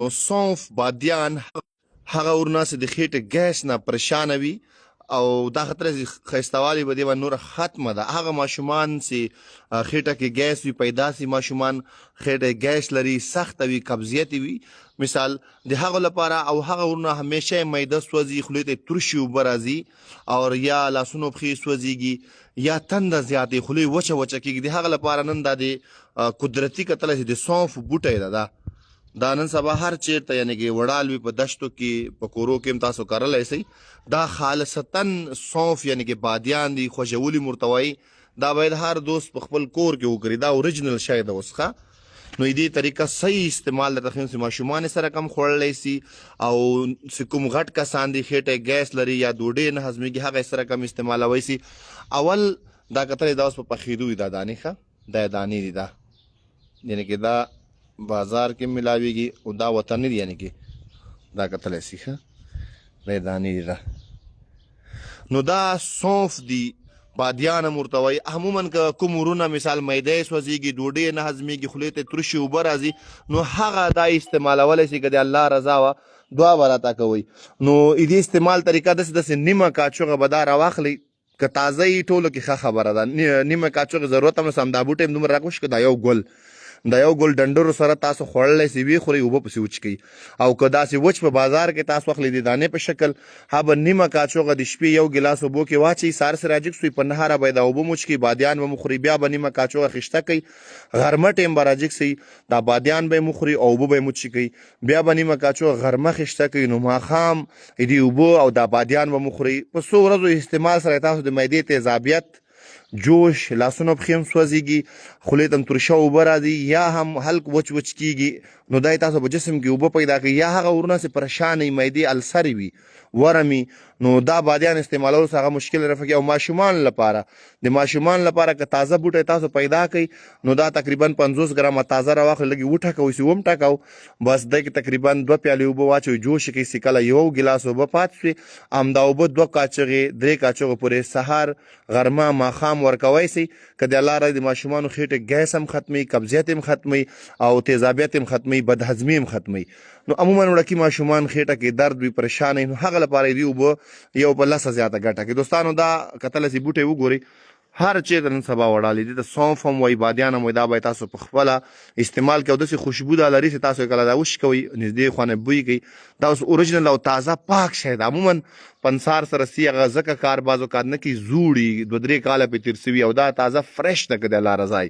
سونف بادیان هغه ورونه چې د خېټې ګیس نه پریشانه وي او دا خطر ښایستهوالي به دې به نوره ختمه ده. هغه ماشومان چې خېټه کې ګیس وي، پیدا سي ماشومان خېټه ګیس لري، سخته وي، قبضیت وي، مثال د هغو لپاره او هغه ورونه همیشه معده سوځي، خولې ته ترشي اوبه راځي او یا لاسونو پښې سوځېږي یا تنده زیاتې خولې وچه وچه کېږي. د هغه لپاره نن دا د قدرتي کتلی چې د سونف بوټی ده دا نن سبا هر چیرته یعنې کې وړال وي، په دشتو کې په کورو کې هم تاسو کرلی شئ. دا خالصتا سونف یعنې کې بادیان دي، خوږولي ورته وایي. دا باید هر دوست په خپل کور کې وکړي. دا اوریجنل شی ده اوس ښه. نو دې طریقه صحیح استعمال درته ښیم چې ماشومان سره کم خوړلی سي او چې کوم غټ کسان دي خېټه ګیس لري یا ډوډۍ نه هضمېږي هغه سره کم استعمالوی سي. اول دا کتلی دا اوس په پخېدو وي، دا دانې ښه دا دانې دي، دا یعنې کې دا بازار کې ملاویږي او دا وطني دي، یعنې کې دا کتلی سي ښه دا دانې دي. دا نو دا سونف دي، بادیان هم ورته وایي. عموما که کوم ورونه مثال معده یې سوځېږي، ډوډۍ نه هضمېږي، خولې ته ترشي اوبه راځي، نو هغه دا استعمالولی شي که د الله رضا وه دعا به راته کوئ. نو دې استعمال طریقه داسې نیمه کاچوغه به دا راواخلئ، که تازه یې ټولو کې ښه خبره ده. نیمه کاچوغې ضرورت هم نشته، همدا بوټی هم دومره راکوش که دا یو ګل دا یو ګل ډنډرو سره تاسو خوړلی سي وي خورئ، اوبه پسې وچکئ. او که داسې وچ په بازار کې تاسو اخلئ د دانې په شکل، هغه به نیمه کاچوغه د شپې یو ګیلاس اوبو کې واچئ، سهار سره راجګ سوئ، په نهاره به یې دا اوبه هم وچکئ، بادیان به م وخورئ، بیا به نیمه کاچوغه خیشته کوئ، غرمه ټیم به راجګ سئ، دا بادیان به یې وخورئ او اوبه به یې وچکئ، بیا به نیمه کاچوغه غرمه خیشته کوئ. نو ماښام دې اوبه او دا بادیان به م وخورئ. په څو ورځو استعمال سره تاسو د معدې تیزابیت، جوش، لاسونو پښې هم سوځېږي، خولې ته هم ترشه اوبه راځي یا هم حلق وچ وچ کېږي، نو دا تاسو په جسم کې اوبه پیدا کوي. یا هغه ورونه چې پریشان وي، معدې السرې وي، ورمي، نو دا بادیان استعمالولو سره هغه مشکل رفع کوي. او ماشومان لپاره د ماشومان لپاره که تازه بوټی تاسو پیدا کړئ نو دا تقریبا 50 ګرامه تازه راواخلئ، لږ یې وټکوئ چې ومټکو، بس دی کې تقریبا 2 پیالې اوبه واچوئ، جوش یې کړئ، چې کله یو ګیلاس اوبه پاتې شوې همدا اوبه 2 کاچوغې 3 کاچوغې پورې سهار غرمه ماښام ورکوی سي. که د الله رضا د ماشومانو خېټې ګیس هم ختموي، قبضیت هم ختموي او تیزابیت هم ختموي، بدهضمي هم ختموي. نو عموما وړکي ماشومان خېټه کې درد وي، پریشانه نو هغه لپاره دې اوبه یو په لسه زیاته ګټه کوي. دوستانو دا کتلی سي بوټی وګورئ، هر چیرته نن سبا وړالی دي، د سونف هم وایي، بادیان هم وایي، دا به تاسو په خپله استعمال کوئ او داسې خوشبو دا لري چې تاسو کله دا وشکوئ نږدې خوانه بوی کوي. دا اوس اوریجنل او تازه پاک شی ده. عموما پنسار سره سي هغه ځکه کار بعض اوقات نه کوي، زوړ وي، 2-3 کاله پرې تېر سوي او دا تازه فرش ده که د الله رضا